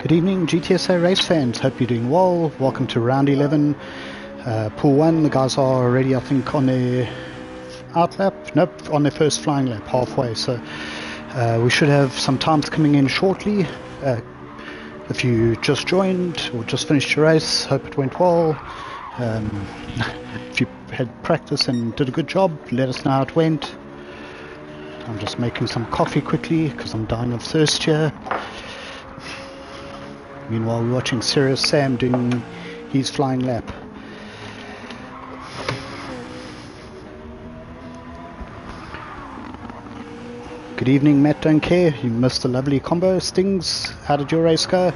Good evening, Gtsa race fans. Hope you're doing well. Welcome to round 11, pool 1. The guys are already, I think, on their out lap. Nope, on their first flying lap, halfway. So we should have some times coming in shortly. If you just joined or just finished your race, hope it went well. If you had practice and did a good job, let us know how it went. I'm just making some coffee quickly because I'm dying of thirst here. Meanwhile, we're watching Serious Sam doing his flying lap. Good evening, Matt Don't Care. You missed a lovely combo. Stings, how did your race go?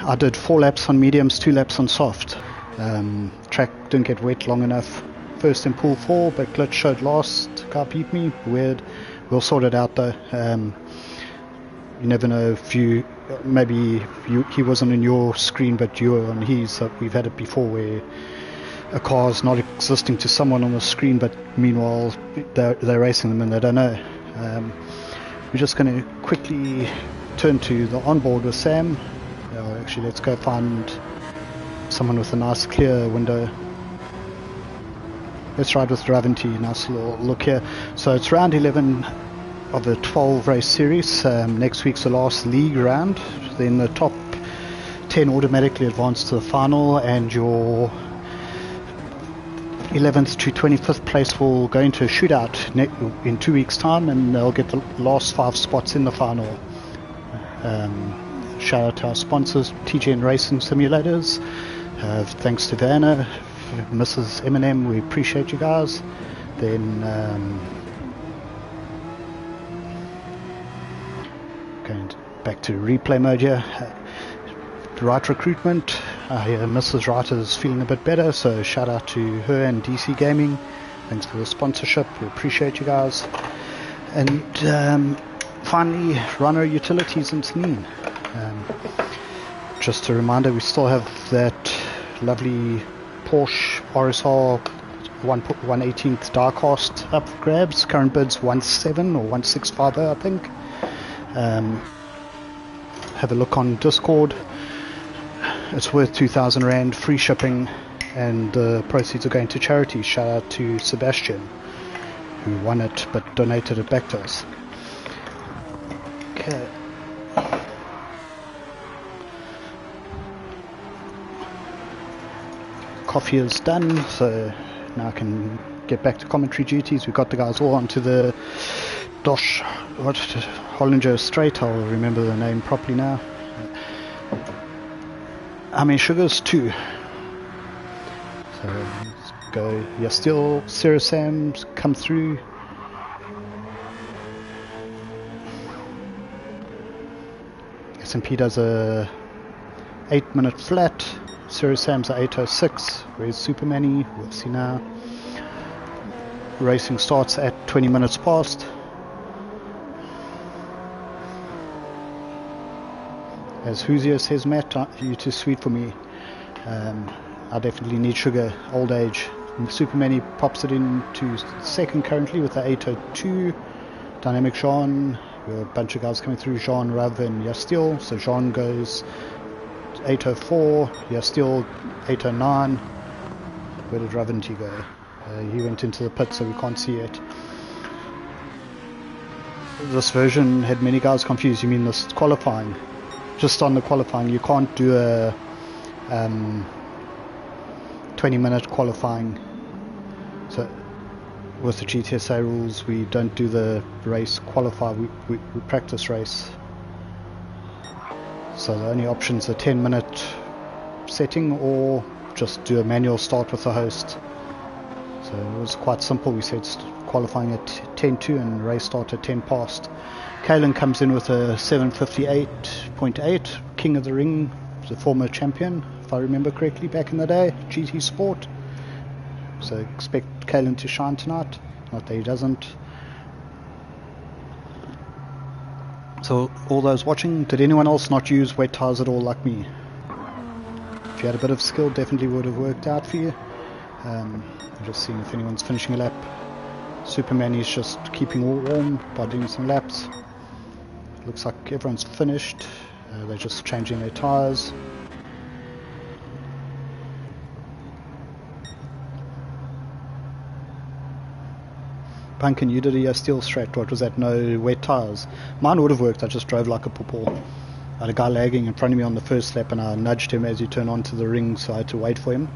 I did 4 laps on mediums, 2 laps on soft. Track didn't get wet long enough. First in pool 4, but glitch showed last. Guy beat me. Weird. We'll sort it out though. You never know if he wasn't in your screen but you were on his. So we've had it before where a car's not existing to someone on the screen, but meanwhile they're racing them and they don't know. We're just going to quickly turn to the onboard with Sam. Actually, let's go find someone with a nice clear window. Let's ride with Raventy. Nice little look here. So it's round 11 of the 12 race series. Next week's the last league round. Then the top 10 automatically advance to the final, and your 11th to 25th place will go into a shootout in 2 weeks time, and they'll get the last 5 spots in the final. Shout out to our sponsors, TGN Racing Simulators. Thanks to Vanna, Mrs. Eminem, we appreciate you guys. Then going back to replay mode here. Right recruitment. Mrs. Wright is feeling a bit better, so shout out to her and DC Gaming. Thanks for the sponsorship, we appreciate you guys. And finally, Runner Utilities and Sneen. Just a reminder, we still have that lovely Porsche RSR 1/18th diecast up for grabs. Current bids 1.7 or 1.650, I think. Have a look on Discord. It's worth 2,000 Rand, free shipping, and the proceeds are going to charity. Shout out to Sebastian, who won it but donated it back to us. Okay. Coffee is done, so now I can get back to commentary duties. We've got the guys all onto the Hollinger Strait. I'll remember the name properly now. I mean, Sugar's 2. So let's go. Yeah, still Serious Sam's come through. S&P does a 8-minute flat. Serious Sam's at 8:06. Where's Supermanny? We'll see now. Racing starts at 20 minutes past. As Hoosier says, Matt, you're too sweet for me. I definitely need sugar. Old age. Supermanny pops it into second currently with the 8:02. Dynamic Jean. We have a bunch of guys coming through. Jean, Rav, and Yastil. So Jean goes 8:04, Yastil 8:09. Where did Raventy go? He went into the pit, so we can't see it. This version had many guys confused. You mean this qualifying? Just on the qualifying, you can't do a 20-minute qualifying. So with the GTSA rules, we don't do the race qualify. We practice race. So the only options are 10-minute setting or just do a manual start with the host. So it was quite simple. We said qualifying at 10:02 and race start at 10 past. Kalen comes in with a 7:58.8, King of the Ring, the former champion, if I remember correctly, back in the day, GT Sport. So expect Kalen to shine tonight. Not that he doesn't. So all those watching, did anyone else not use wet tires at all like me? If you had a bit of skill, definitely would have worked out for you. I'm just seeing if anyone's finishing a lap. Superman is just keeping all warm by doing some laps. Looks like everyone's finished. They're just changing their tyres. Punkin, you did a steel strat. What was that? No wet tyres. Mine would have worked. I just drove like a poo-paw. I had a guy lagging in front of me on the first lap and I nudged him as he turned onto the ring, so I had to wait for him.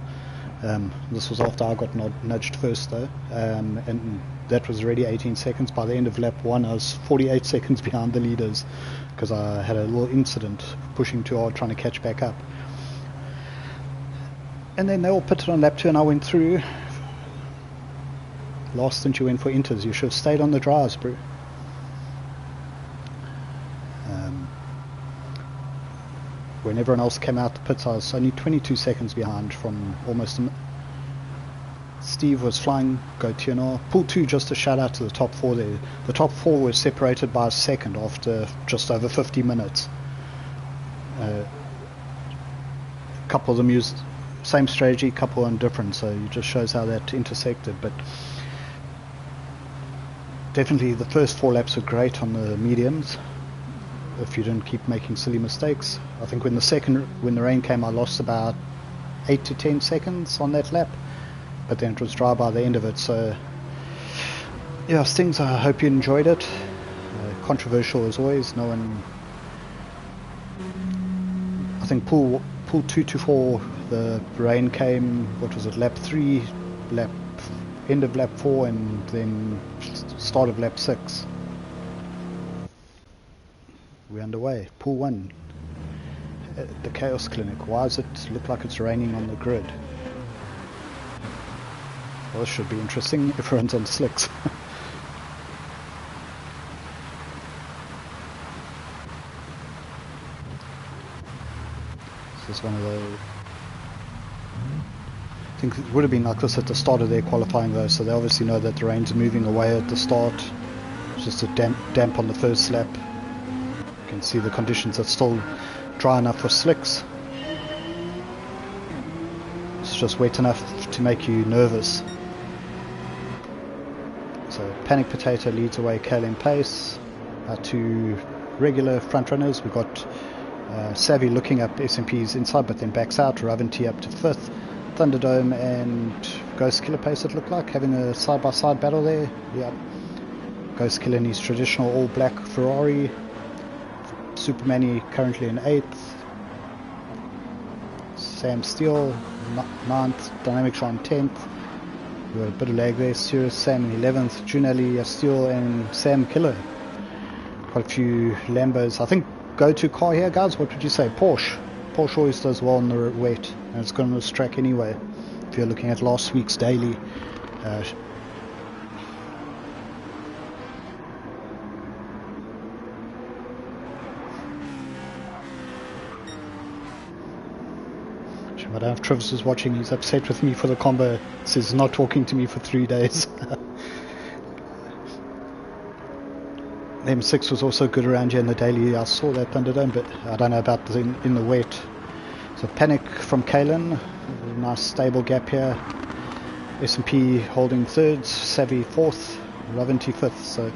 This was after I got nudged first though, and that was already 18 seconds. By the end of lap 1 I was 48 seconds behind the leaders because I had a little incident pushing too hard trying to catch back up. And then they all pitted on lap 2 and I went through. Last stint you went for inters, you should have stayed on the dries, bro. When everyone else came out the pits, I was only 22 seconds behind from almost Steve was flying, Gtsa. Pool 2, just a shout out to the top 4 there. The top 4 were separated by a second after just over 50 minutes. A couple of them used same strategy, couple on different, so it just shows how that intersected. But definitely the first 4 laps were great on the mediums if you didn't keep making silly mistakes. I think when the rain came, I lost about 8 to 10 seconds on that lap, but then it was dry by the end of it. So yeah, Stings, I hope you enjoyed it. Controversial as always. No one, I think pool 2 to 4 the rain came, what was it, lap 3, end of lap 4, and then start of lap 6. We're underway. Pool 1, the Chaos Clinic. Why does it look like it's raining on the grid? Well, this should be interesting. Everyone's on slicks. This is one of those. I think it would have been like this at the start of their qualifying though, so they obviously know that the rain's moving away at the start. It's just a damp on the first lap. You can see the conditions are still dry enough for slicks. It's just wet enough to make you nervous. So Panic Potato leads away, KLM Pace. Our 2 regular front runners. We've got Savvy looking up SMP's inside but then backs out. Raventy up to 5th. Thunderdome and Ghost Killer Pace, it looked like, having a side-by-side battle there. Yeah. Ghost Killer in his traditional all-black Ferrari. Supermanny currently in 8th. Sam Steele 9th. Dynamic Sean 10th. We've got a bit of lag there. Sirius Sam in 11th. Junelli, Steele and Sam Killer. Quite a few Lambos. I think go-to car here, guys, what would you say? Porsche. Porsche always does well in the wet, and it's going on this track anyway. If you're looking at last week's daily, I don't know if Travis is watching. He's upset with me for the combo. Says not talking to me for 3 days. M6 was also good around here in the daily. I saw that Thunderdome, but I don't know about in the wet. So Panic from Kalen, nice stable gap here. S&P holding 3rd, Savvy 4th, Raventy 5th. So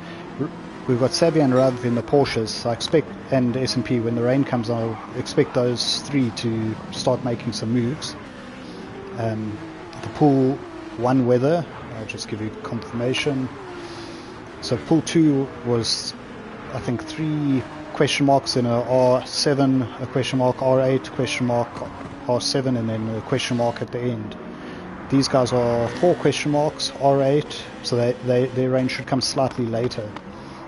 we've got Savvy and Rav in the Porsches. I expect, and S&P, when the rain comes, I'll expect those 3 to start making some moves. The pool 1 weather, I'll just give you confirmation. So pool 2 was, I think, 3 question marks in a R7, a question mark R8, question mark R7, and then a question mark at the end. These guys are 4 question marks R8, so their range should come slightly later,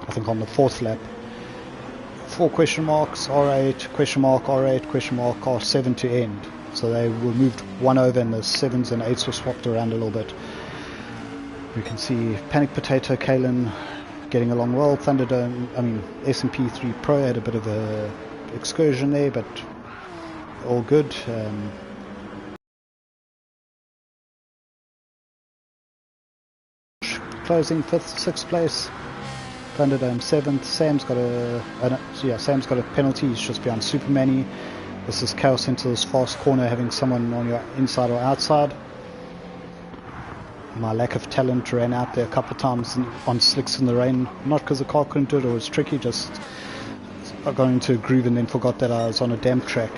I think on the 4th lap. 4 question marks R8, question mark R8, question mark R7 to end. So they were moved 1 over and the 7s and 8s were swapped around a little bit. We can see Panic Potato, Kalen getting along well. Thunderdome, S&P 3 Pro had a bit of a excursion there, but all good. Closing 5th, 6th place. Thunderdome 7th. Sam's got a penalty. He's just behind Supermanny. This is chaos into this fast corner, having someone on your inside or outside. My lack of talent ran out there a couple of times on slicks in the rain, not because the car couldn't do it or it was tricky, just I got into a groove and then forgot that I was on a damp track.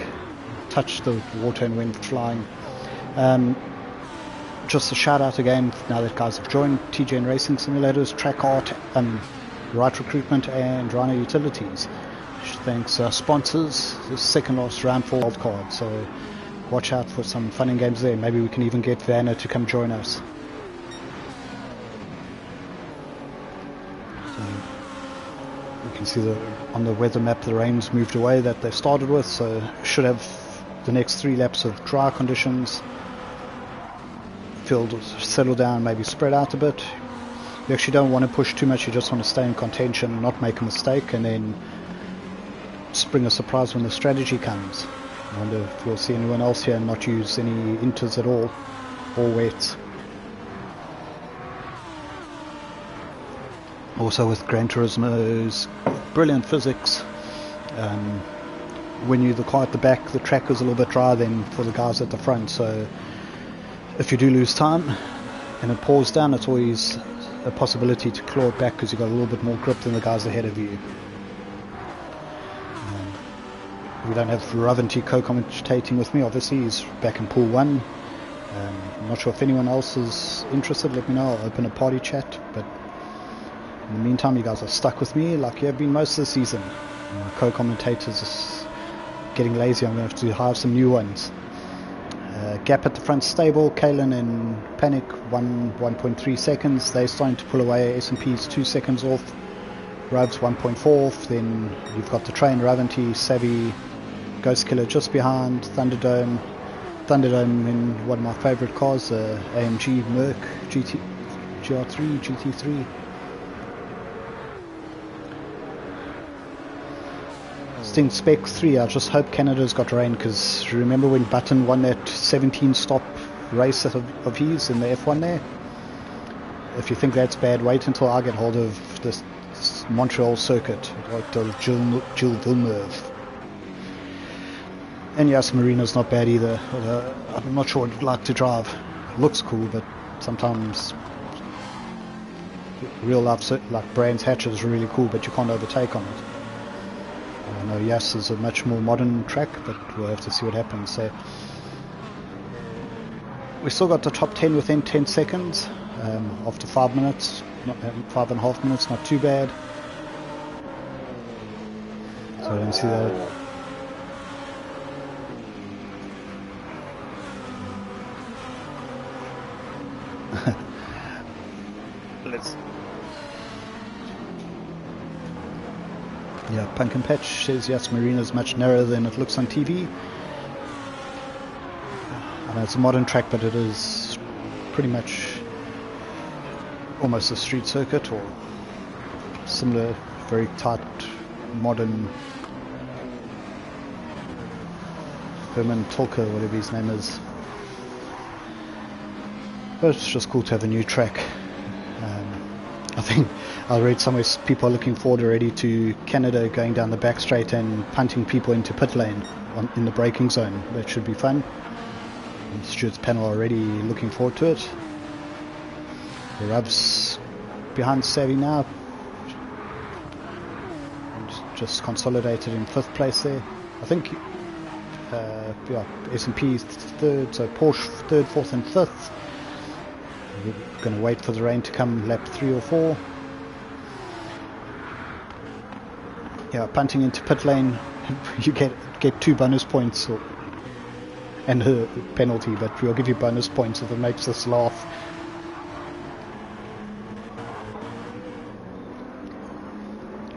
Touched the water and went flying. Just a shout out again, now that guys have joined TGN Racing Simulators, Track Art, Right Recruitment and Rhino Utilities. Thanks sponsors, the second last round for wild card, so watch out for some fun and games there. Maybe we can even get Vanna to come join us. So you can see on the weather map the rain's moved away that they started with, so should have the next 3 laps of dry conditions. Field settle down, maybe spread out a bit. You actually don't want to push too much, you just want to stay in contention, not make a mistake, and then spring a surprise when the strategy comes. I wonder if we'll see anyone else here and not use any inters at all, or wets. Also with Gran Turismo's brilliant physics, when you're the car at the back, the track is a little bit drier than for the guys at the front, so if you do lose time and it pours down, it's always a possibility to claw it back because you've got a little bit more grip than the guys ahead of you. We don't have Ravanti co-commentating with me, obviously he's back in pool 1. I'm not sure if anyone else is interested, let me know, I'll open a party chat, but in the meantime you guys are stuck with me like you have been most of the season. My co-commentators are getting lazy, I'm going to have to hire some new ones. Gap at the front stable, Kalen and Panic 1.3 seconds, they're starting to pull away, S&P's 2 seconds off, Rubs 1.4 off, then you've got the train, Ravanti, Savvy, Ghost Killer just behind, Thunderdome in one of my favourite cars, AMG Merc GT3. Sting Spec 3, I just hope Canada's got rain, because remember when Button won that 17 stop race of his in the F1 there? If you think that's bad, wait until I get hold of this Montreal circuit, like the Gilles Villeneuve. And yes, Marina's not bad either, I'm not sure what I'd like to drive. It looks cool, but sometimes real life, like Brands Hatch is really cool, but you can't overtake on it. I know Yas is a much more modern track, but we'll have to see what happens. So we still got the top 10 within 10 seconds after 5 minutes, 5.5 minutes, not too bad. So I don't see that. Yeah, Pumpkin Patch says yes, Marina's much narrower than it looks on TV. I know it's a modern track, but it is pretty much almost a street circuit or similar, very tight, modern. Herman Tolker, whatever his name is. But it's just cool to have a new track. I think I read somewhere people are looking forward already to Canada going down the back straight and punting people into pit lane in the braking zone. That should be fun. And Stuart's panel already looking forward to it. The Rubs behind Savvy now. Just consolidated in 5th place there. I think S&P 3rd, so Porsche 3rd, 4th and 5th. We're going to wait for the rain to come lap 3 or 4. Yeah, punting into pit lane, you get 2 bonus points and a penalty, but we'll give you bonus points if it makes us laugh.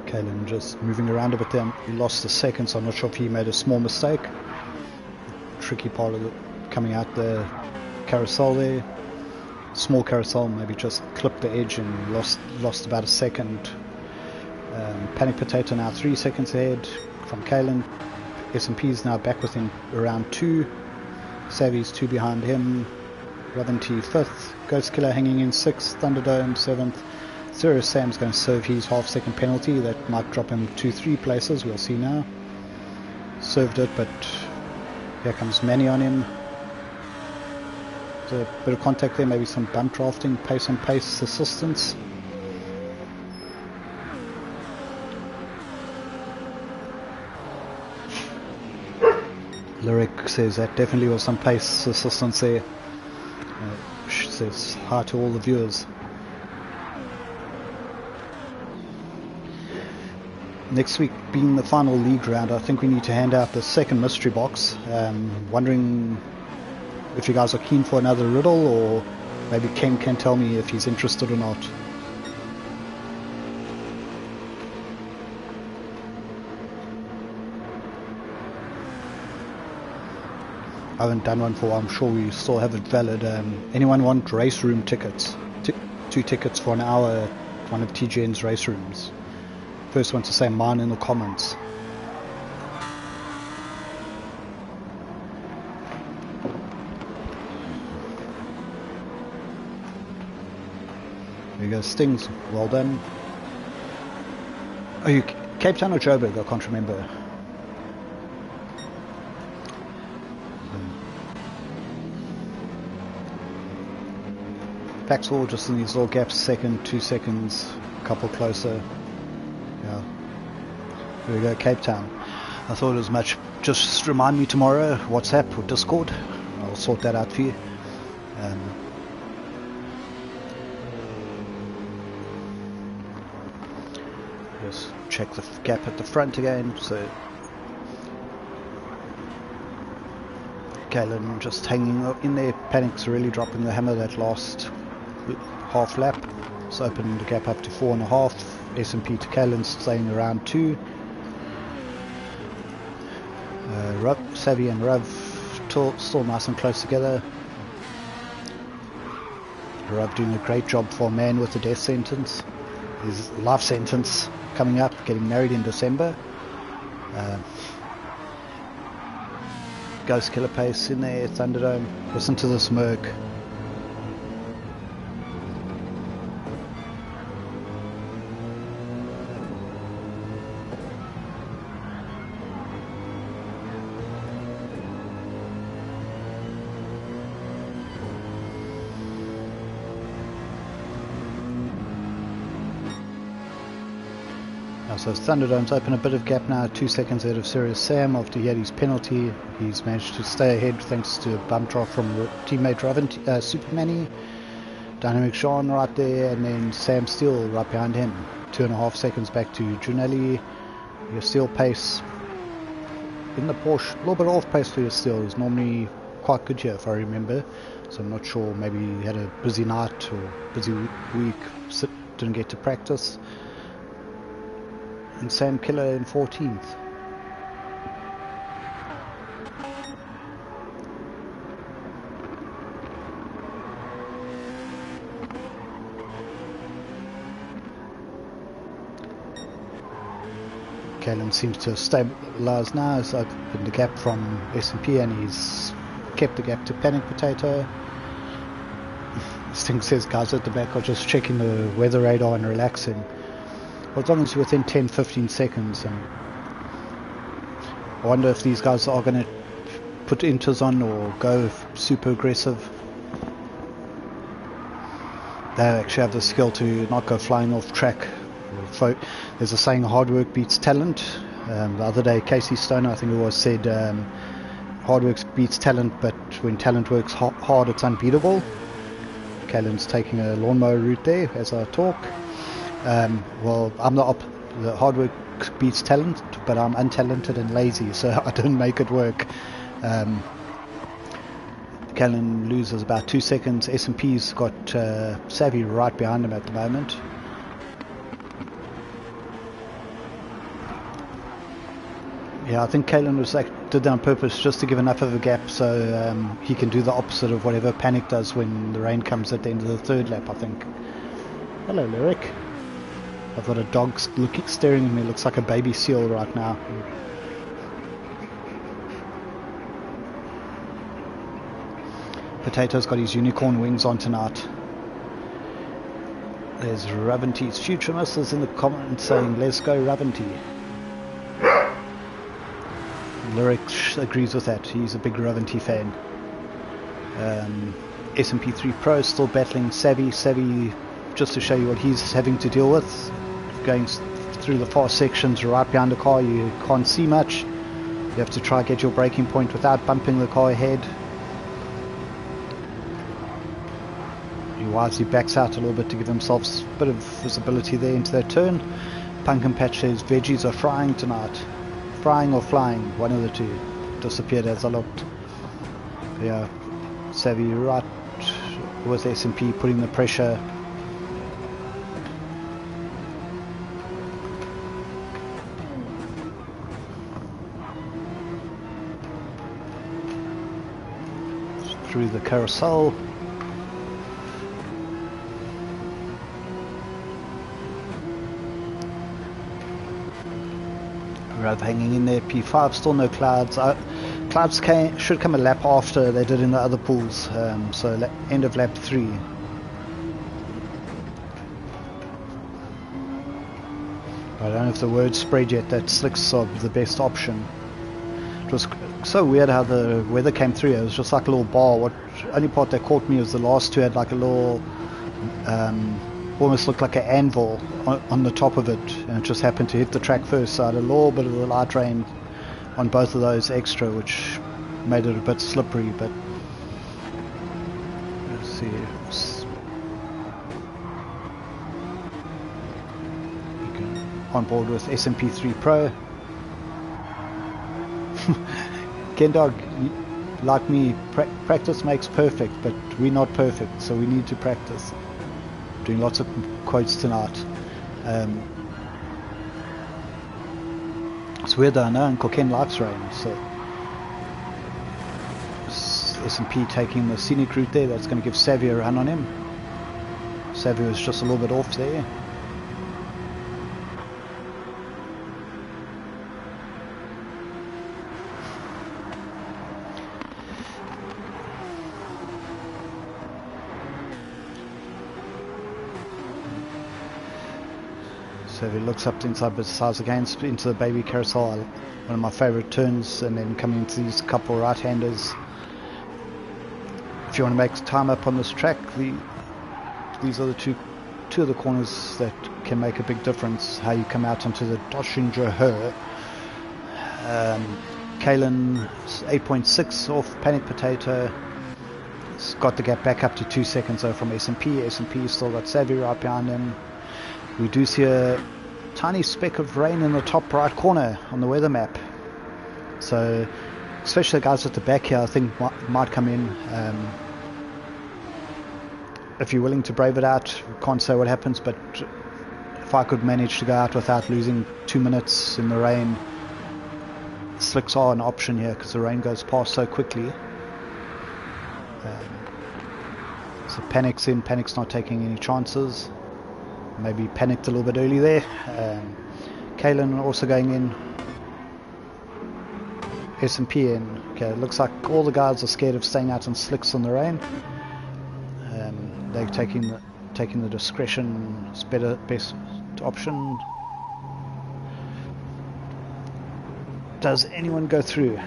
Kalen just moving around a bit there. He lost a second, so I'm not sure if he made a small mistake. Tricky part of coming out the carousel there. Small carousel, maybe just clipped the edge and lost about a second. Panic Potato now 3 seconds ahead from Kalen. S&P's now back within around 2. Savvy's 2 behind him. Ravanti 5th. Ghost Killer hanging in 6th. Thunderdome 7th. Zero Sam's going to serve his half-second penalty. That might drop him 2-3 places. We'll see now. Served it, but here comes Manny on him. A bit of contact there, maybe some bump drafting, pace on pace assistance. Lyric says that definitely was some pace assistance there. Says hi to all the viewers. Next week being the final league round, I think we need to hand out the second mystery box. Wondering if you guys are keen for another riddle, or maybe Ken can tell me if he's interested or not. I haven't done one for a while. I'm sure we still have it valid. Anyone want race room tickets? 2 tickets for an hour at one of TGN's race rooms. First one to say mine in the comments. There you go, Stings. Well done. Are you Cape Town or Joburg? I can't remember. Paxwell just in these little gaps, second, 2 seconds, a couple closer. Yeah. Here we go, Cape Town. I thought as much. Just remind me tomorrow, WhatsApp or Discord. I'll sort that out for you. Just check the gap at the front again. So Kalen just hanging up in there. Panic's really dropping the hammer that last half lap. It's opened the gap up to 4.5. S&P to Kalen staying around 2. Savvy and Rav still nice and close together. Rav doing a great job for a man with a death sentence. His life sentence coming up, getting married in December. Ghost Killer Pace in there, Thunderdome. Listen to the smirk. So Thunderdome's open a bit of gap now, 2 seconds ahead of Serious Sam after he had his penalty. He's managed to stay ahead thanks to a bump drop from teammate Supermanny. Dynamic Sean right there, and then Sam Steele right behind him. 2.5 seconds back to Junelli. Your Steele pace in the Porsche, a little bit off pace for your Steele. Is normally quite good here if I remember. So I'm not sure, maybe he had a busy night or busy week, didn't get to practice. And Sam Killer in 14th. Kalen seems to have stabilised now. He's opened the gap from S&P and he's kept the gap to Panic Potato. This thing says guys at the back are just checking the weather radar and relaxing. Well, as long as you're within 10-15 seconds, and I wonder if these guys are going to put inters on or go super aggressive. They actually have the skill to not go flying off track. There's a saying, hard work beats talent. The other day Casey Stoner I think it was said hard work beats talent, but when talent works hard it's unbeatable. Kalen's taking a lawnmower route there as I talk. Well, I'm the hard work beats talent, but I'm untalented and lazy, so I don't make it work. Kalen loses about 2 seconds. S&P's got Savvy right behind him at the moment. Yeah, I think Kalen did that on purpose just to give enough of a gap so he can do the opposite of whatever Panic does when the rain comes at the end of the third lap, I think. Hello, Lyric. I've got a dog staring at me, looks like a baby seal right now. Potato's got his unicorn wings on tonight. There's Raventy's future missiles in the comments saying, let's go Raventy. Lyric agrees with that, he's a big Raventy fan. SMP3 Pro still battling Savvy, just to show you what he's having to deal with. Going through the fast sections right behind the car, you can't see much. You have to try get your braking point without bumping the car ahead. He wisely backs out a little bit to give himself a bit of visibility there into that turn. Pumpkin Patch says veggies are frying tonight. Frying or flying, one of the two. Disappeared as I looked. Yeah, Savvy right with S&P putting the pressure. Through the carousel. Road hanging in there. P5 still no clouds. Clouds should come a lap after they did in the other pools, so end of lap 3. I don't know if the word spread yet that slicks are the best option. It was so weird how the weather came through. It was just like a little bar. What only part that caught me was the last two had like a little almost looked like an anvil on the top of it, and it just happened to hit the track first, so I had a little bit of the light rain on both of those extra, which made it a bit slippery. But let's see, on board with S&P 3 Pro. Kendog, like me, practice makes perfect, but we're not perfect, so we need to practice. Doing lots of quotes tonight. It's weird though, I know Uncle Ken likes rain, so S&P taking the scenic route there. That's going to give Savvy a run on him. Savvy was just a little bit off there. So if he looks up inside the sides again, into the baby carousel, one of my favourite turns, and then coming into these couple right-handers. If you want to make time up on this track, these are the two of the corners that can make a big difference. How you come out onto the Doshinger Her. Kalen 8.6 off Panic Potato. It's got the gap back up to 2 seconds though from S&P. S&P still got Savvy right behind him. We do see a tiny speck of rain in the top right corner on the weather map. So, especially the guys at the back here, I think might come in. If you're willing to brave it out, can't say what happens, but if I could manage to go out without losing 2 minutes in the rain, slicks are an option here because the rain goes past so quickly. So Panic's in, Panic's not taking any chances. Maybe panicked a little bit early there. Kalen also going in. S&P in. Okay, it looks like all the guys are scared of staying out in slicks in the rain. They're taking the discretion. It's best option. Does anyone go through?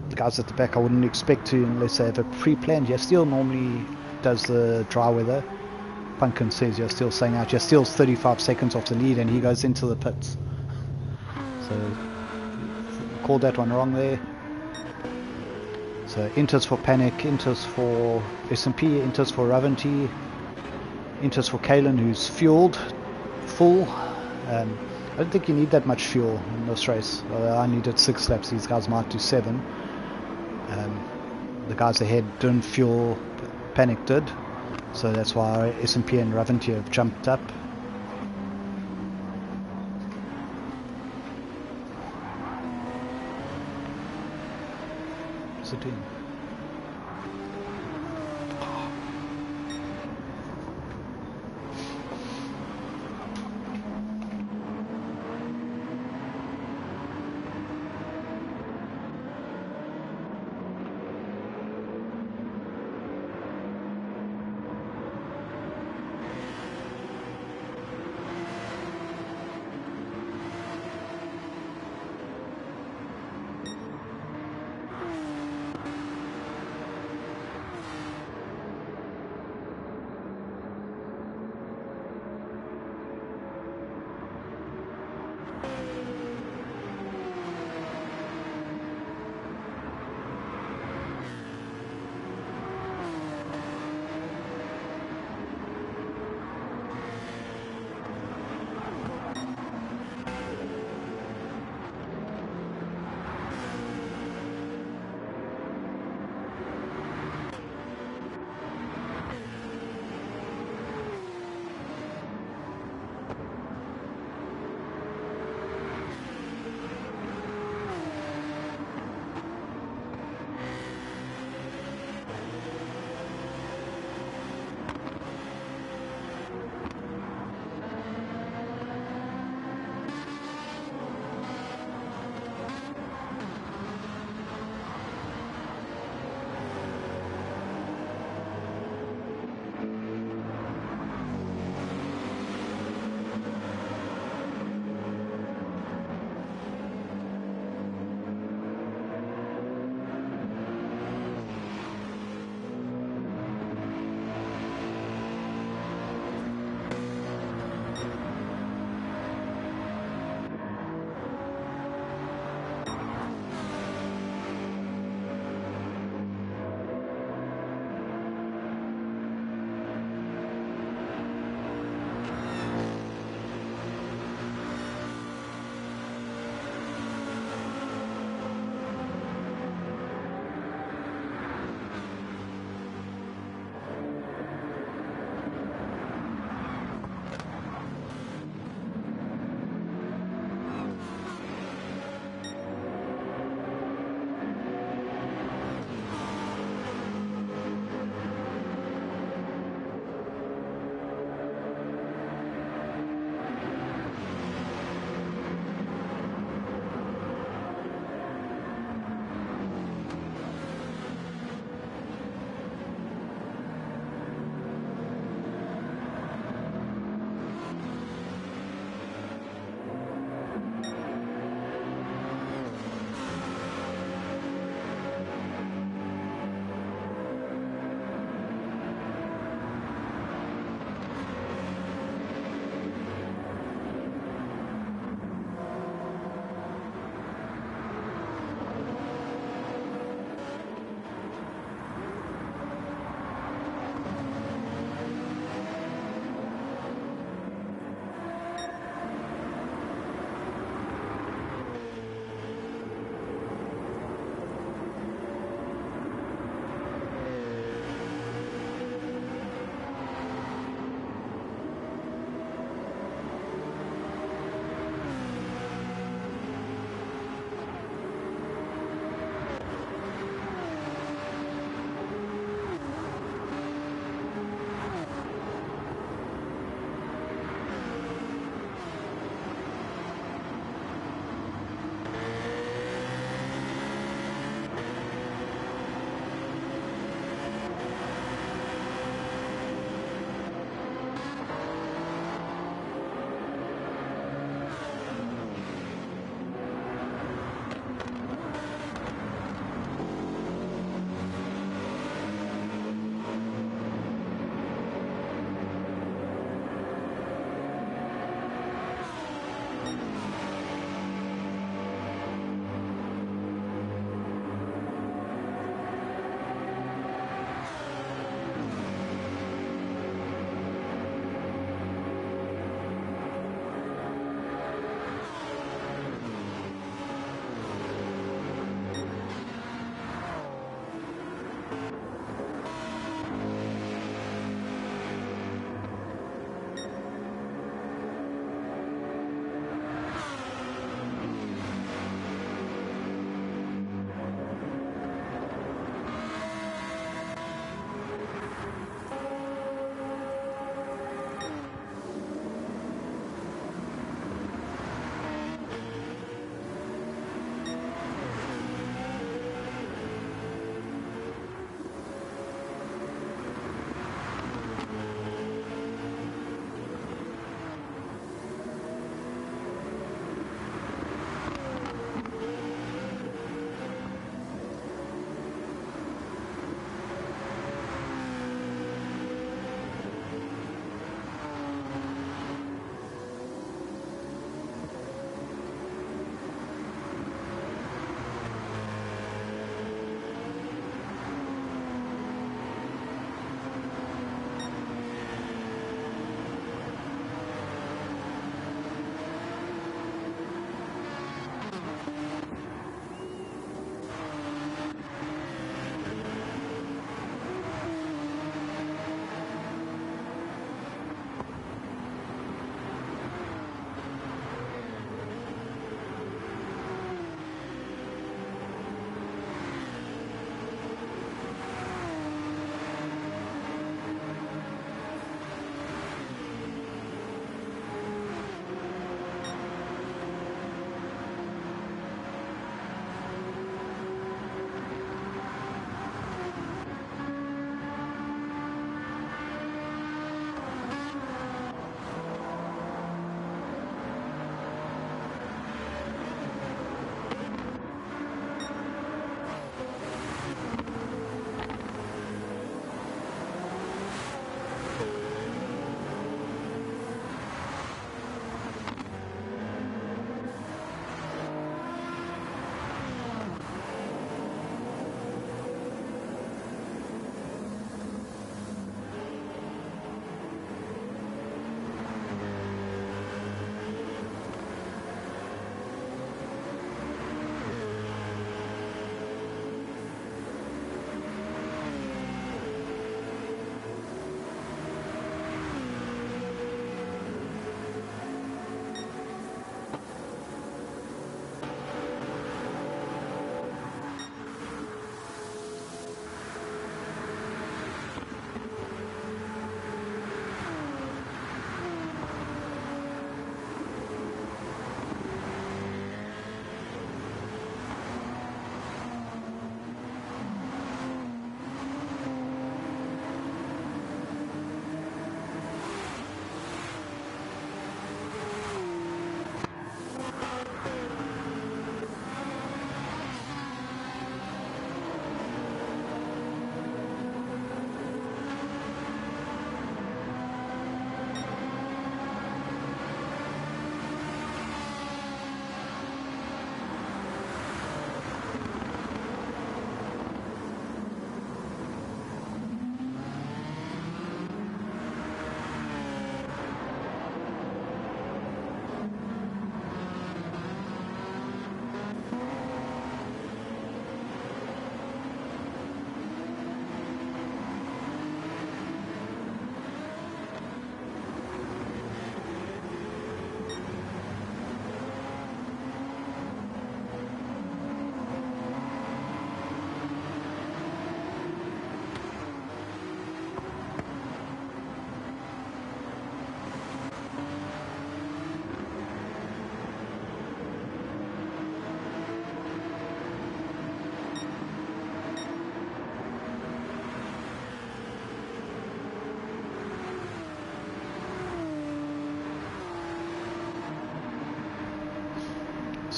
The guys at the back, I wouldn't expect to unless they have a pre-planned. Yastiel normally does the dry weather. Pumpkin says you're still staying out. Yastiel's 35 seconds off the lead and he goes into the pits. So called that one wrong there. So Inters for Panic, Inters for S&P, Inters for Ravanti, Inters for Kalen who's fueled full. I don't think you need that much fuel in this race. I only did 6 laps. These guys might do 7. The guys ahead didn't fuel. Panic did. So that's why S&P and Ravanti have jumped up. What's it in?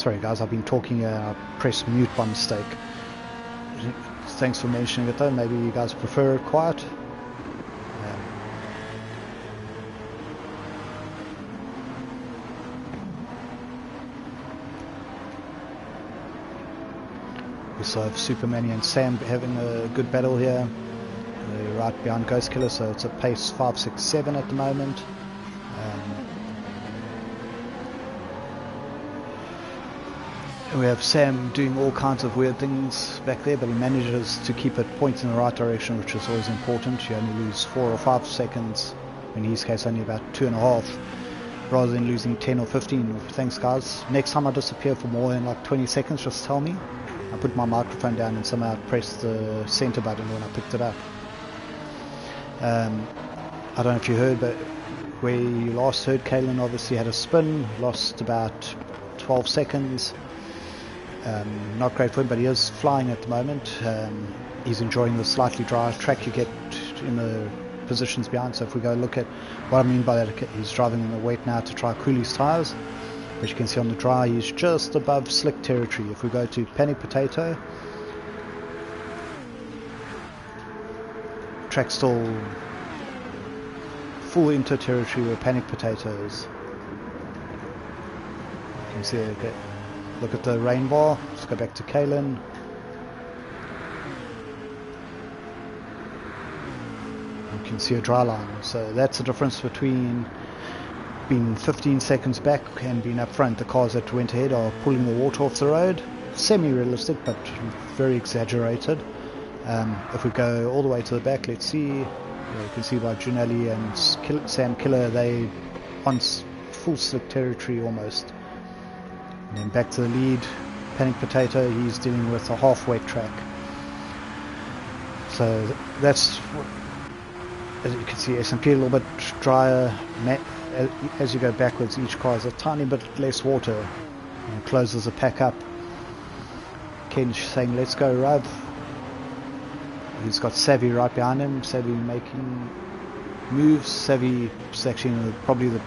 Sorry guys, I've been talking here, I pressed mute by mistake. Thanks for mentioning it though, maybe you guys prefer it quiet. We still have Superman and Sam having a good battle here. They're right behind Gtsa, so it's a pace 5, 6, 7 at the moment. We have Sam doing all kinds of weird things back there, but he manages to keep it pointing in the right direction, which is always important. You only lose 4 or 5 seconds, in his case only about 2.5, rather than losing 10 or 15. Thanks guys. Next time I disappear for more than like 20 seconds, just tell me. I put my microphone down and somehow pressed the center button when I picked it up. I don't know if you heard, but where you last heard, Kalen obviously had a spin, lost about 12 seconds. Not great for him, but he is flying at the moment. He's enjoying the slightly drier track you get in the positions behind. So if we go look at what I mean by that, he's driving in the wet now to try cool his tyres. As you can see on the dry, he's just above slick territory. If we go to panic potato, track still full into territory where panic potato is. You can see it, okay. Look at the rain bar. Let's go back to Kalen. You can see a dry line. So that's the difference between being 15 seconds back and being up front. The cars that went ahead are pulling the water off the road. Semi-realistic, but very exaggerated. If we go all the way to the back, let's see. You can see by Ginelli and Sam Killer, they on full slick territory almost. And then back to the lead, Panic Potato, he's dealing with a half-wet track. So that's, as you can see, S&P a little bit drier. As you go backwards, each car has a tiny bit less water and closes the pack up. Ken's saying, let's go, Rav. He's got Savvy right behind him. Savvy making moves. Savvy is actually in probably the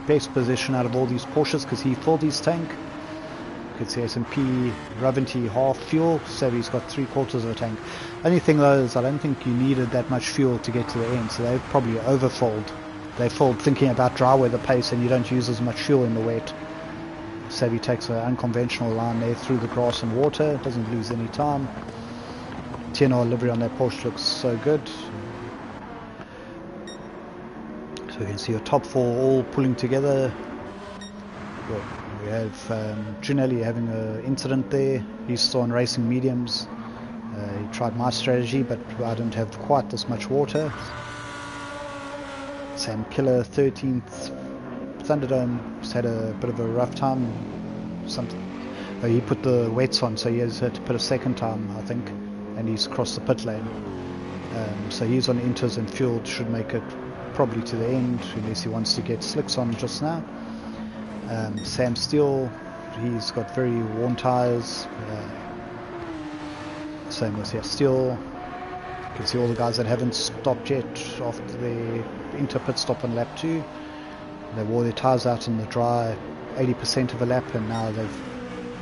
best position out of all these Porsches because he filled his tank. You can see S&P, Raventy half fuel. Savvy's got 3/4 of a tank. Only thing though is I don't think you needed that much fuel to get to the end, so they've probably overfilled. They filled thinking about dry weather pace and you don't use as much fuel in the wet. Savvy takes an unconventional line there through the grass and water, doesn't lose any time. TNR livery on that Porsche looks so good. So you can see your top 4 all pulling together. Well, we have Ginelli having an incident there. He's still on racing mediums. He tried my strategy, but I didn't have quite this much water. Sam Killer, 13th. Thunderdome has had a bit of a rough time. He put the wets on, so he has had to put a second time, I think, and he's crossed the pit lane. So he's on inters and fueled, should make it probably to the end, unless he wants to get slicks on just now. Sam Steele, he's got very worn tyres. Same with Steele. You can see all the guys that haven't stopped yet after their inter-pit stop on lap 2. They wore their tyres out in the dry 80% of a lap, and now they've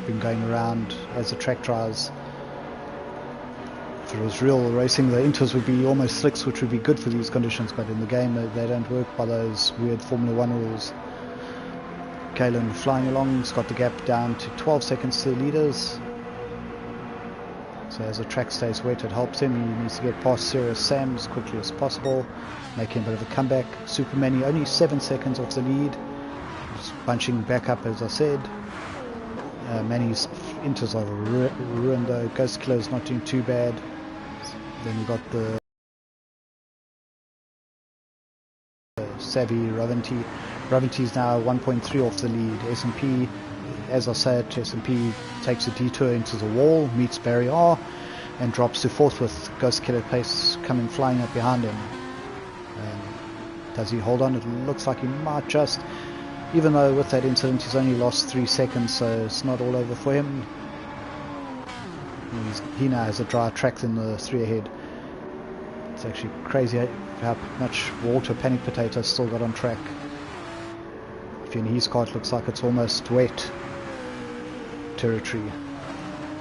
been going around as the track dries. If it was real racing, the inters would be almost slicks, which would be good for these conditions, but in the game they don't work by those weird Formula 1 rules. Kalen flying along, he's got the gap down to 12 seconds to the leaders. So as the track stays wet, it helps him. He needs to get past Serious Sam as quickly as possible, making a bit of a comeback. Superman only 7 seconds off the lead, just bunching back up as I said. Manny's inters are ruined though. Ghost Killer's not doing too bad. Then we got the Savvy Raventy. Raventy's now 1.3 off the lead. S&P, as I said, S&P takes a detour into the wall, meets Barry R, and drops to 4th with Ghost Killer pace coming flying up behind him. Does he hold on? It looks like he might just, even though with that incident he's only lost 3 seconds, so it's not all over for him. He now has a drier track than the 3 ahead. It's actually crazy how much water Panic Potato still got on track. If you're in his car, it looks like it's almost wet. territory.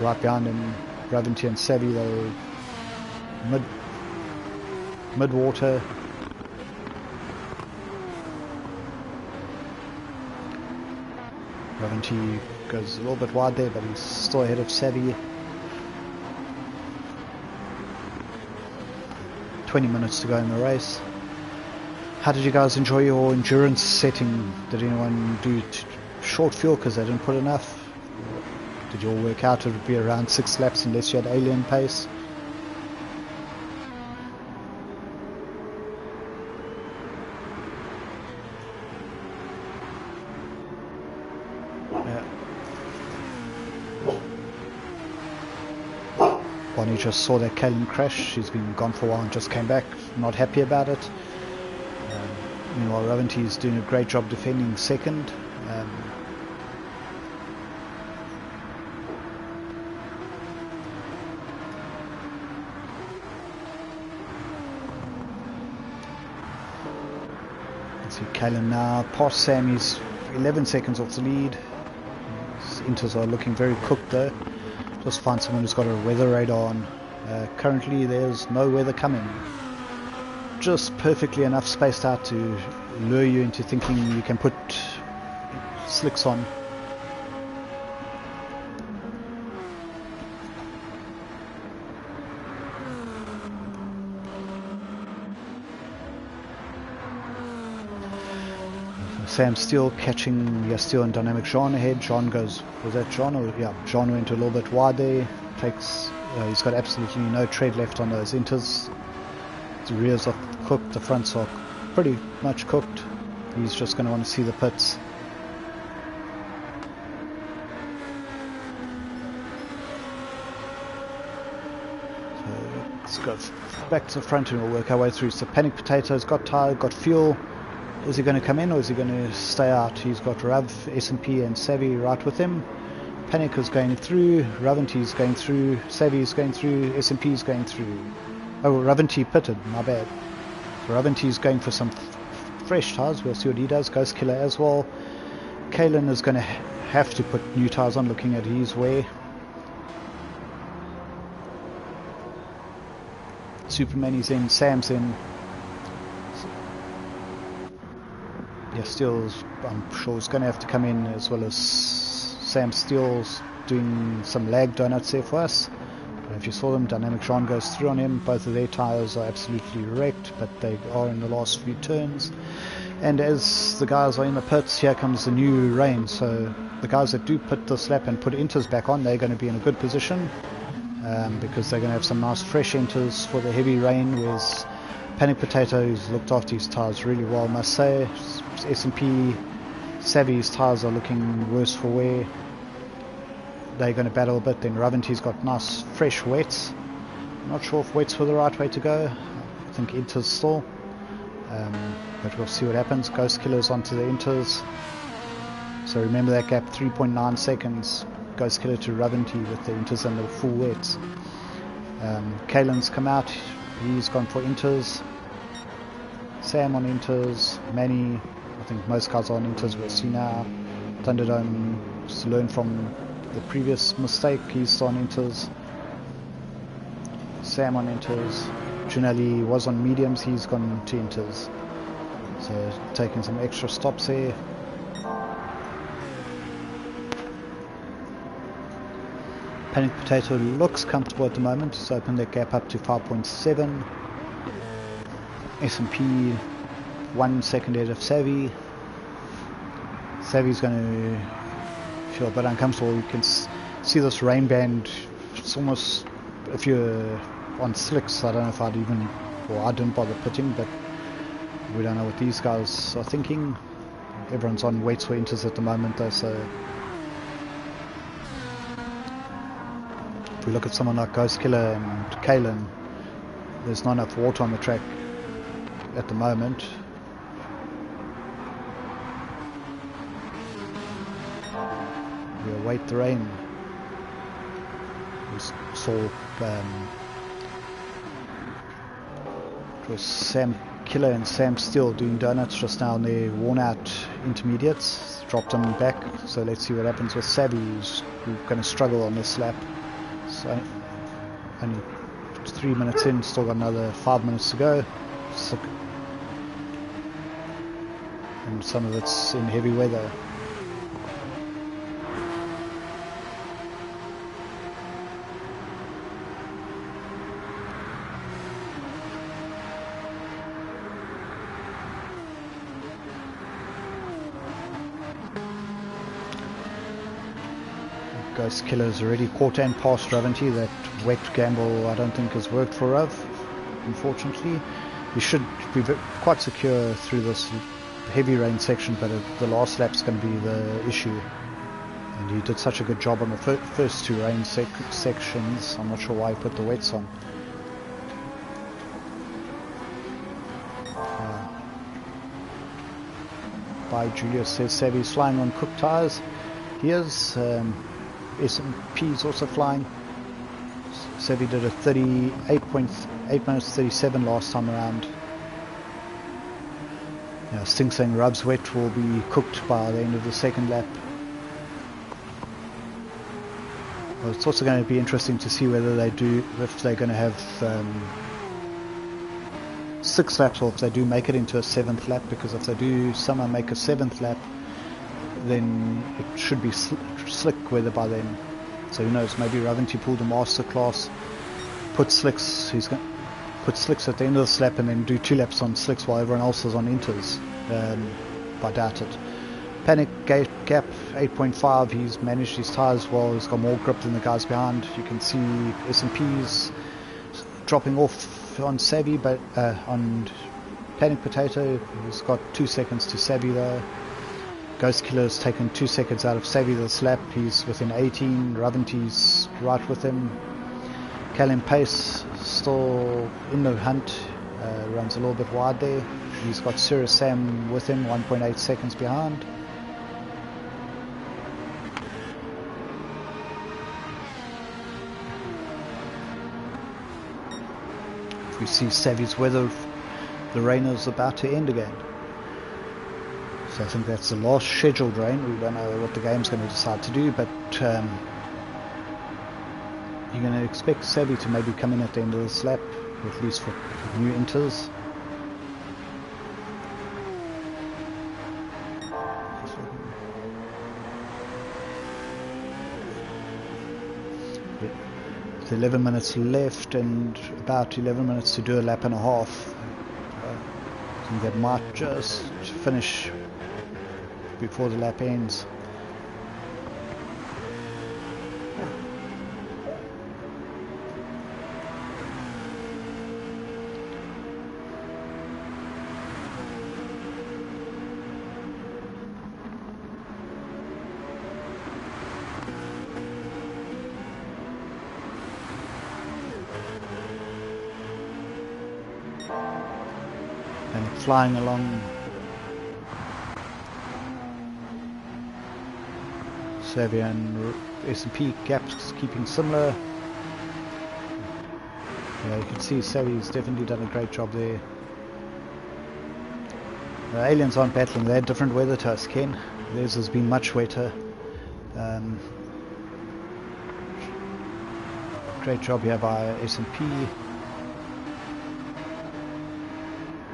Right behind him, Raventy and Savvy, though, mid-water. Raventy goes a little bit wide there, but he's still ahead of Savvy. 20 minutes to go in the race. How did you guys enjoy your endurance setting? Did anyone do short fuel because they didn't put enough? Did you all work out it would be around 6 laps unless you had alien pace? Bonnie just saw that Kalen crash. She's been gone for a while and just came back, not happy about it. Meanwhile, Raventy is doing a great job defending second. Let's see, Kalen now past Sam. He's 11 seconds off the lead. His inters are looking very cooked though. Just find someone who's got a weather radar on. Currently there's no weather coming. Just perfectly enough spaced out to lure you into thinking you can put slicks on. Sam Steele catching Steele and Dynamic Jean ahead. Jean goes, was that Jean? Or, yeah, Jean went a little bit wide there. He's got absolutely no tread left on those inters. The rears are cooked, the fronts are pretty much cooked. He's just going to want to see the pits. So let's go back to the front and we'll work our way through. So Panic Potato's got tire, got fuel. Is he going to come in or is he going to stay out? He's got Rav, S&P and Savvy right with him. Panic is going through, Raventy's going through, Savvy's going through, S&P's going through. Oh, Raventy pitted, my bad. So Raventy's going for some fresh tyres. We'll see what he does. Ghost Killer as well. Kalen is going to have to put new tyres on looking at his way. Superman is in, Sam's in. Yeah, Steele's, I'm sure, is going to have to come in as well as Sam Steele's doing some lag donuts there for us. If you saw them, Dynamic Jean goes through on him. Both of their tyres are absolutely wrecked, but they are in the last few turns. And as the guys are in the pits, here comes the new rain. So the guys that do pit this lap and put inters back on, they're going to be in a good position because they're going to have some nice fresh inters for the heavy rain. Whereas Panic Potato, who's looked after his tyres really well, must say. S&P, Savvy's tyres are looking worse for wear. They're going to battle a bit. Then Raventy's got nice fresh wets. I'm not sure if wets were the right way to go. I think inters still, but we'll see what happens. Ghost Killer's onto the inters, so remember that gap, 3.9 seconds. Ghost Killer to Raventy with the inters and the full wets. Kalen's come out, he's gone for inters. Sam on inters, Manny, I think most guys are on inters. We'll see now. Thunderdome just learned from the previous mistake, he's still on inters. Sam on inters. Junelli was on mediums, he's gone to inters. So taking some extra stops here. Panic Potato looks comfortable at the moment. It's opened that gap up to 5.7. S&P 1 second ahead of Savvy. Savvy's going to feel a bit uncomfortable. You can see this rain band. It's almost, if you're on slicks, I don't know if I'd even, well, I didn't bother pitting, but we don't know what these guys are thinking. Everyone's on weights for inters at the moment though, so if we look at someone like Ghost Killer and Kalen, there's not enough water on the track at the moment. We await the rain. We saw it was Sam Killer and Sam Steele doing donuts just now on their worn out intermediates. Dropped them back, so let's see what happens with Savvy, who's going to struggle on this lap. So only 3 minutes in, still got another 5 minutes to go. And some of it's in heavy weather. Ghost Killer's already caught and passed Raventy. That wet gamble I don't think has worked for Rav, unfortunately. He should be quite secure through this heavy rain section, but the last lap's going to be the issue. And he did such a good job on the first two rain sections. I'm not sure why he put the wets on. By Julius says Savvy's flying on cooked tyres. He is. S&P's also flying. Savvy did a 38 minutes 37 last time around. Yeah, Sting saying Rub's wet will be cooked by the end of the second lap. Well, it's also going to be interesting to see whether they do, if they're going to have 6 laps, or if they do make it into a 7th lap, because if they do somehow make a 7th lap, then it should be slick weather by then. So who knows, maybe Raventy pulled a masterclass, put slicks, he's going to put slicks at the end of this lap and then do 2 laps on slicks while everyone else is on inters. I doubt it. Panic gap 8.5, he's managed his tyres well, he's got more grip than the guys behind. You can see S&P's dropping off on Savvy, but on Panic Potato he's got 2 seconds to Savvy though. Ghost Killer's taken 2 seconds out of Savvy this lap. He's within 18. Raventy's right with him. Callum Pace still in the hunt. Runs a little bit wide there. He's got Sirius Sam with him, 1.8 seconds behind. If we see Savvy's weather, the rain is about to end again. So I think that's the last scheduled rain. We don't know what the game's going to decide to do, but you're going to expect Savvy to maybe come in at the end of this lap, at least for new inters. With 11 minutes left and about 11 minutes to do a lap and a half, I think that might just finish before the lap ends. And flying along. Savvy and S&P gaps keeping similar. Yeah, you can see Savvy's definitely done a great job there. The aliens aren't battling, they had different weather to us, Ken. Theirs has been much wetter. Great job here by S&P.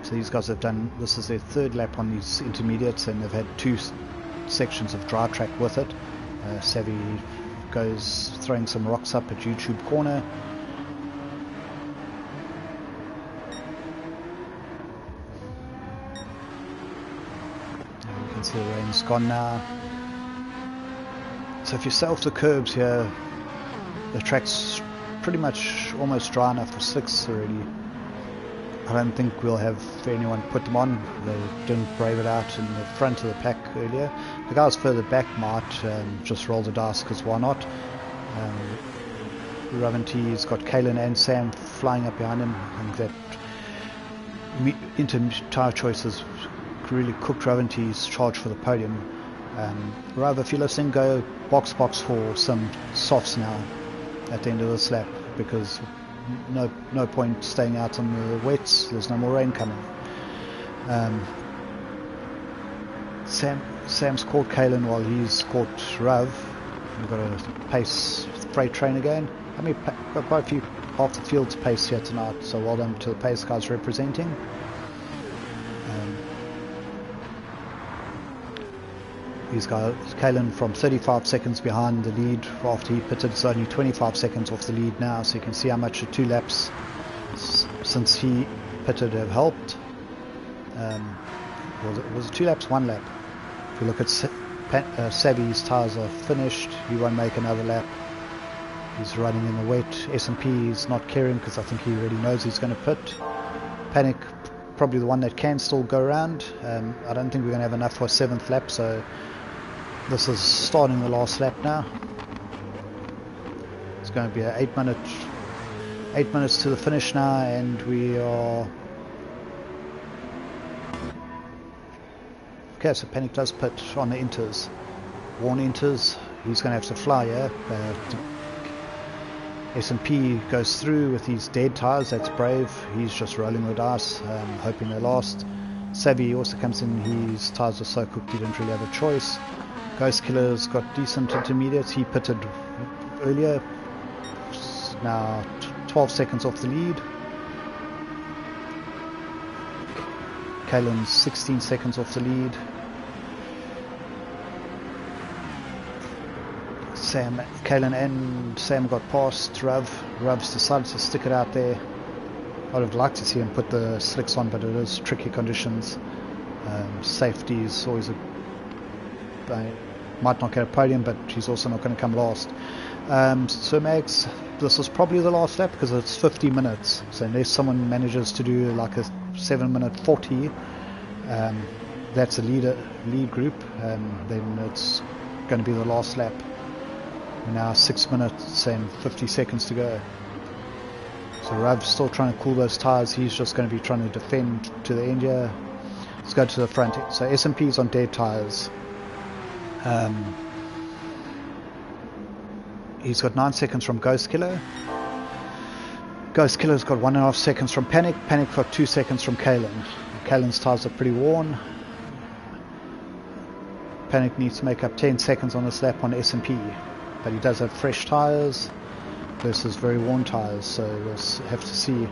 So these guys have done, this is their 3rd lap on these intermediates, and they've had 2 sections of dry track with it. Savvy goes throwing some rocks up at YouTube corner. And you can see the rain's gone now. So if you stay off the curbs here, the track's pretty much almost dry enough for slicks already. I don't think we'll have anyone put them on. They didn't brave it out in the front of the pack earlier. The guys further back might just roll the dice, because why not? Raventy's got Kalen and Sam flying up behind him. I think that tyre choices really cooked Raventy's charge for the podium. Rav, if you're listening, go box for some softs now at the end of this lap, because no point staying out on the wets. There's no more rain coming. Sam's caught Kalen while he's caught Rav. We've got a pace freight train again. Got quite a few half the field's pace here tonight, so well done to the pace guys representing. These guys, Kalen from 35 seconds behind the lead after he pitted, is only 25 seconds off the lead now, so you can see how much the 2 laps since he pitted have helped. Was it 2 laps, 1 lap? If you look at Savvy's tyres are finished, he won't make another lap. He's running in the wet. S&P is not caring because I think he already knows he's going to pit. Panic, probably the one that can still go around. I don't think we're going to have enough for a 7th lap, so this is starting the last lap now. It's going to be an 8 minutes to the finish now, and we are... Okay, so Panic does pit on the inters. Warn enters. He's going to have to fly here. S&P goes through with these dead tyres. That's brave. He's just rolling the dice, hoping they last. Savvy also comes in. His tyres are so cooked he didn't really have a choice. Ghost Killer's got decent intermediates. He pitted earlier. Now 12 seconds off the lead. Kalen's 16 seconds off the lead. Kalen and Sam got past Rav. Rav's decided to stick it out there. I'd have liked to see him put the slicks on, but it is tricky conditions. Safety is always might not get a podium, but he's also not going to come last. So Mags, this is probably the last lap because it's 50 minutes. So unless someone manages to do like a 7-minute 40, that's a lead group, then it's going to be the last lap. We're now 6 minutes and 50 seconds to go. So Rav's still trying to cool those tyres. He's just going to be trying to defend to the end here. Let's go to the front. So S&P's on dead tyres. He's got 9 seconds from Ghost Killer. Ghost Killer's got 1.5 seconds from Panic. Panic got 2 seconds from Kalen. Kalen's tyres are pretty worn. Panic needs to make up 10 seconds on this lap on S&P. But he does have fresh tyres versus very worn tyres, so we'll have to see.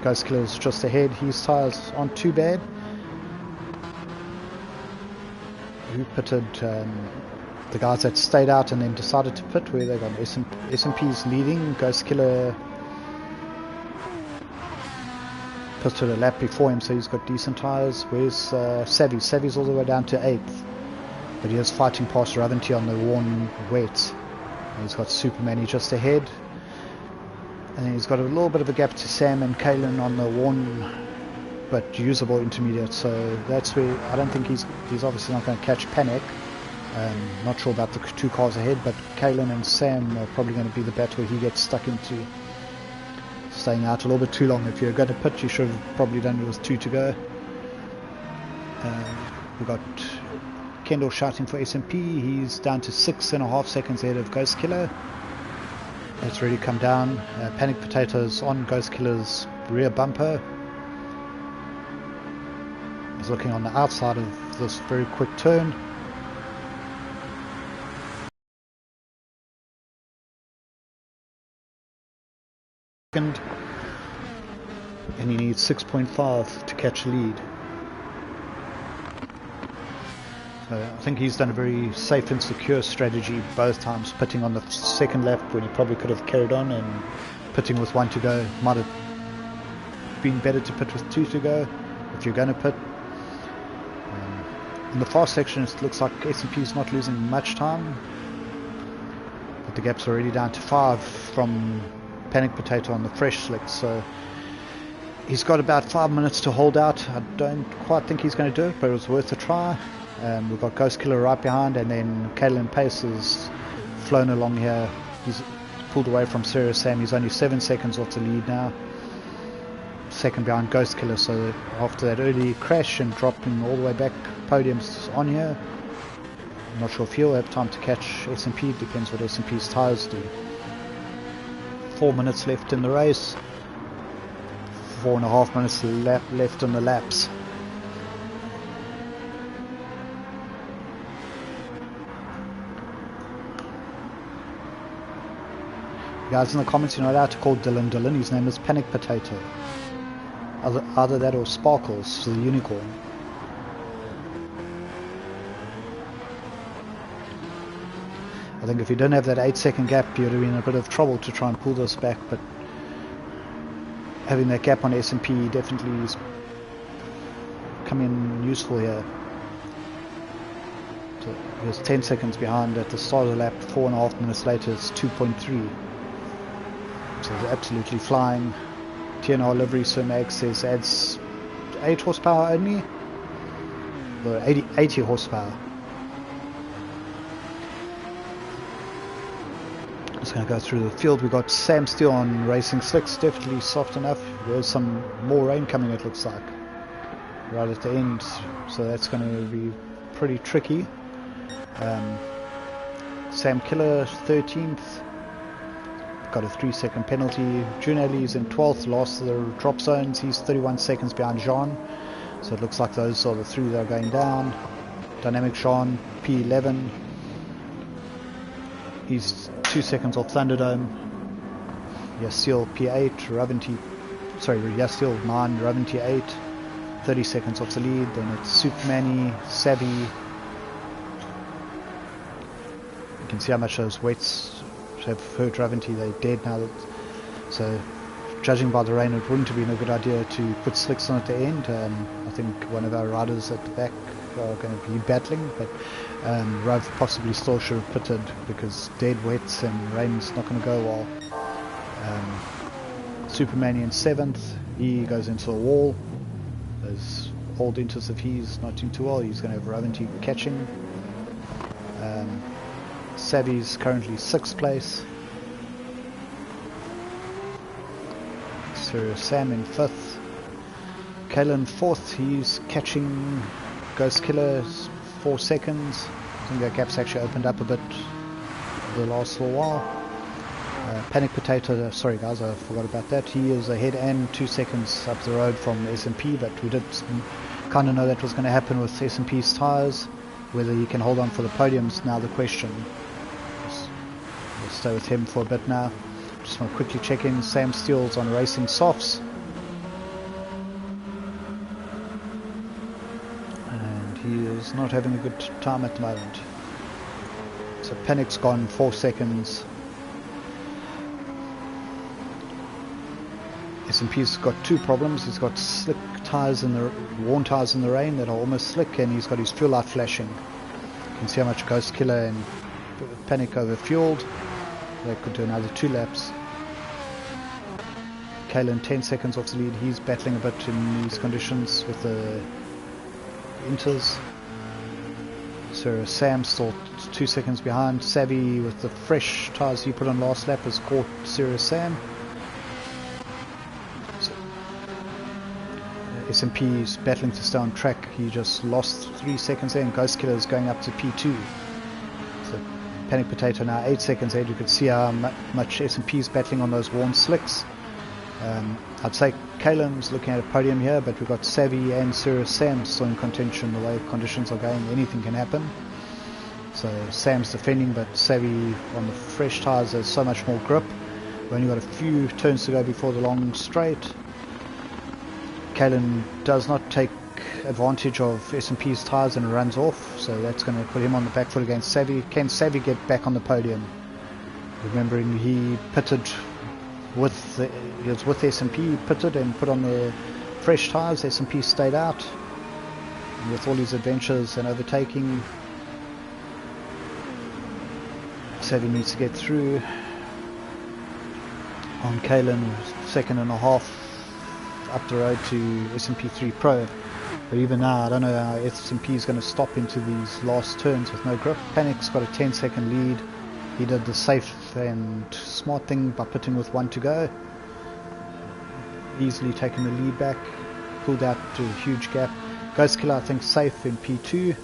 Ghost Killer's just ahead. His tyres aren't too bad. Who pitted? The guys that stayed out and then decided to pit, where they got S&P's leading. Ghost Killer pitted a lap before him, so he's got decent tyres. Where's Savvy? Savvy's all the way down to 8th, but he is fighting past Raventy on the worn wets. And he's got Superman just ahead, and then he's got a little bit of a gap to Sam and Kalen on the worn but usable intermediate. So that's where I don't think he's obviously not going to catch Panic. Not sure about the 2 cars ahead, but Kalen and Sam are probably going to be the battle he gets stuck into. Staying out a little bit too long. If you're going to pit, you should have probably done it with 2 to go. We've got Kendall shouting for S&P. He's down to 6.5 seconds ahead of Ghost Killer. That's really come down. Panic Potatoes on Ghost Killer's rear bumper. He's looking on the outside of this very quick turn. And he needs 6.5 to catch the lead. So I think he's done a very safe and secure strategy both times, pitting on the second lap when he probably could have carried on, and pitting with 1 to go. Might have been better to pit with 2 to go if you're going to pit. In the fast section it looks like S&P is not losing much time, but the gap's already down to 5 from Panic Potato on the fresh slicks, so he's got about 5 minutes to hold out. I don't quite think he's going to do it, but it was worth a try. We've got Ghost Killer right behind, and then Kalen Pace has flown along here. He's pulled away from Serious Sam. He's only 7 seconds off the lead now. Second behind Ghost Killer, so after that early crash and dropping all the way back, podium's on here. I'm not sure if he'll have time to catch S&P. Depends what S&P's tyres do. 4 minutes left in the race. 4.5 minutes left on the laps. Guys in the comments, you're not allowed to call Dylan Dylan. His name is Panic Potato. Either that or Sparkles, the unicorn. I think if you didn't have that 8-second gap, you'd have been in a bit of trouble to try and pull this back, but having that gap on S&P definitely is coming useful here. So he was 10 seconds behind at the start of the lap. 4.5 minutes later it's 2.3. So they're absolutely flying. TNR livery Mag says adds 8 horsepower only, or 80 horsepower. Just going to go through the field. We've got Sam Steele on Racing Slicks, definitely soft enough. There's some more rain coming, it looks like, right at the end, so that's going to be pretty tricky. Sam Killer 13th, got a 3-second penalty. Junelli is in 12th, lost the drop zones. He's 31 seconds behind Jean, so it looks like those are the three that are going down. Dynamic Jean P11, he's 2 seconds off Thunderdome. Yasil P8, Yasil 9, Raventy 8, 30 seconds off the lead. Then it's Supermani, Savvy. You can see how much those weights have hurt Raventy. They're dead now. So judging by the rain, it wouldn't have been a good idea to put slicks on at the end. I think one of our riders at the back are going to be battling, but Rav possibly still should have pitted because dead wets and rain's not going to go well. Superman in 7th, he goes into a wall. Those old inters, if he's not doing too well, he's going to have Raventy catching. Savvy's currently 6th place. Sir Sam in 5th. Kalen 4th, he's catching Ghost Killer 4 seconds. I think that gap's actually opened up a bit the last little while. Panic Potato, sorry guys, I forgot about that. He is ahead and 2 seconds up the road from S&P, but we did kind of know that was going to happen with S&P's tyres. Whether he can hold on for the podium's now the question. We'll stay with him for a bit now. Just want to quickly check in. Sam Steele's on Racing Softs. And he is not having a good time at the moment. So Panic's gone 4 seconds. S&P's got 2 problems. He's got slick tyres in the worn tyres in the rain that are almost slick, and he's got his fuel light flashing. You can see how much Ghost Killer and Panic over fueled. They could do another 2 laps. Kalen 10 seconds off the lead. He's battling a bit in these conditions with the inters. So Sam still 2 seconds behind. Savvy with the fresh tyres he put on last lap has caught Serious Sam. S&P is battling to stay on track. He just lost 3 seconds there, and Ghost Killer is going up to P2. So Panic Potato now 8 seconds ahead. You could see how much S&P is battling on those worn slicks. I'd say Kalen's looking at a podium here, but we've got Savvy and Serious Sam still in contention. The way conditions are going, anything can happen. So Sam's defending, but Savvy on the fresh tyres has so much more grip. We've only got a few turns to go before the long straight. Kalen does not take advantage of S&P's tyres and runs off, so that's going to put him on the back foot against Savvy. Can Savvy get back on the podium? Remembering he pitted with S&P, pitted and put on the fresh tyres. S&P stayed out, and with all his adventures and overtaking, Savvy needs to get through. On Kalen, 2.5 up the road to S&P3 Pro, but even now I don't know how S&P is going to stop into these last turns with no grip. Panic's got a 10-second lead. He did the safe and smart thing by pitting with 1 to go, easily taking the lead back, pulled out to a huge gap. Ghost Killer I think safe in P2.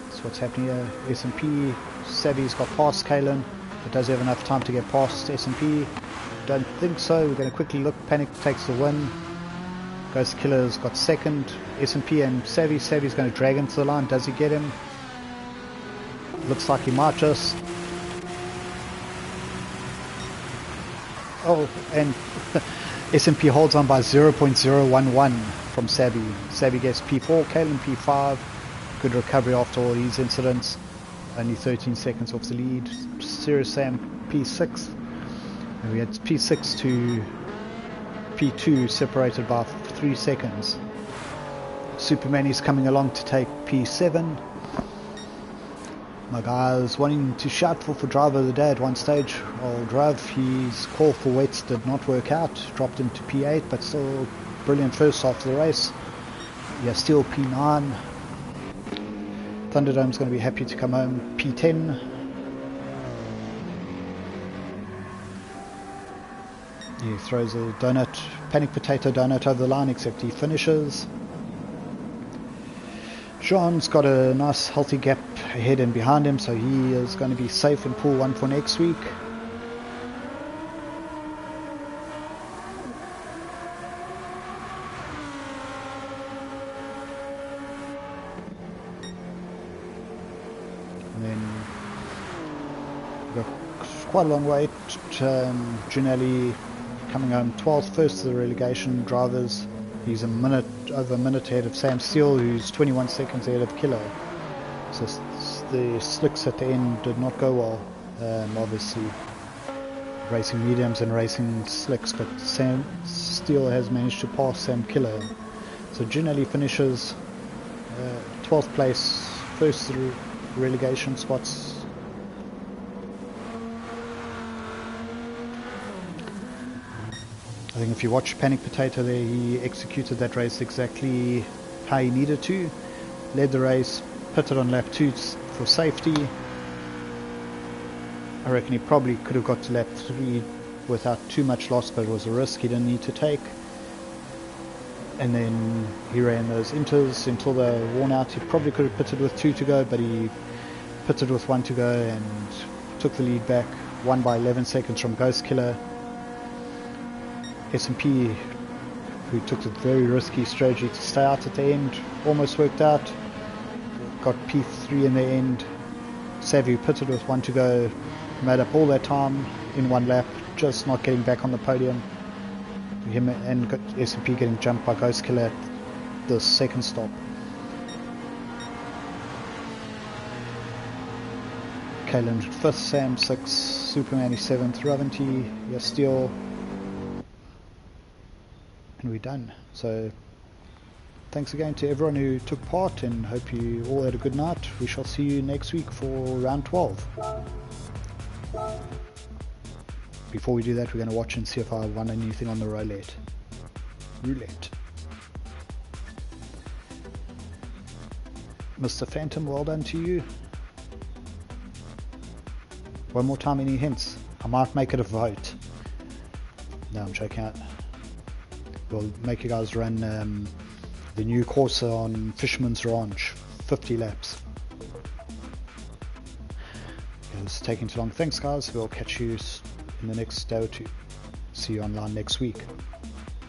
That's what's happening here. S&P, Savvy's got past Kalen, but does he have enough time to get past S&P? Don't think so. We're going to quickly look. Panic takes the win. Ghost Killer's got second. S&P and Savvy. Savvy's going to drag him to the line. Does he get him? Looks like he might just. Oh, and S&P holds on by 0.011 from Savvy. Savvy gets P4, Kalen P5. Good recovery after all these incidents. Only 13 seconds off the lead. Serious Sam P6. And we had P6 to P2 separated by 3 seconds. Superman is coming along to take P7. My guys wanting to shout for driver of the day at one stage. Old Rav, his call for wets did not work out. Dropped him to P8, but still brilliant first after the race. Yeah, still P9. Thunderdome's going to be happy to come home. P10. He throws a donut, panic potato donut over the line, except he finishes. Jean's got a nice healthy gap ahead and behind him, so he is going to be safe in pool 1 for next week. And then we've got quite a long wait. Gianelli coming home 12th, first of the relegation drivers. He's over a minute ahead of Sam Steele, who's 21 seconds ahead of Kilo. So the slicks at the end did not go well. Obviously, racing mediums and racing slicks, but Sam Steele has managed to pass Sam Kilo. So Gianelli finishes 12th place, first of the relegation spots. I think if you watch Panic Potato there, he executed that race exactly how he needed to. Led the race, pitted on lap 2 for safety. I reckon he probably could have got to lap 3 without too much loss, but it was a risk he didn't need to take. And then he ran those inters until they were worn out. He probably could have pitted with 2 to go, but he pitted with 1 to go and took the lead back. Won by 11 seconds from Ghost Killer. S&P, who took the very risky strategy to stay out at the end, almost worked out. Got P3 in the end. Savvy pitted with 1 to go, made up all that time in 1 lap, just not getting back on the podium. Him and S&P getting jumped by Ghost Killer at the second stop. Kalen 5th, Sam 6th, Superman 7th, Ravanti, Steele. And we're done. So thanks again to everyone who took part, and hope you all had a good night. We shall see you next week for round 12. Before we do that, we're going to watch and see if I won anything on the roulette. Mr. Phantom, well done to you. One more time, any hints? I might make it a vote. No, I'm joking out. We'll make you guys run the new course on Fisherman's Ranch, 50 laps. It's taking too long. Thanks guys, we'll catch you in the next day or two. See you online next week.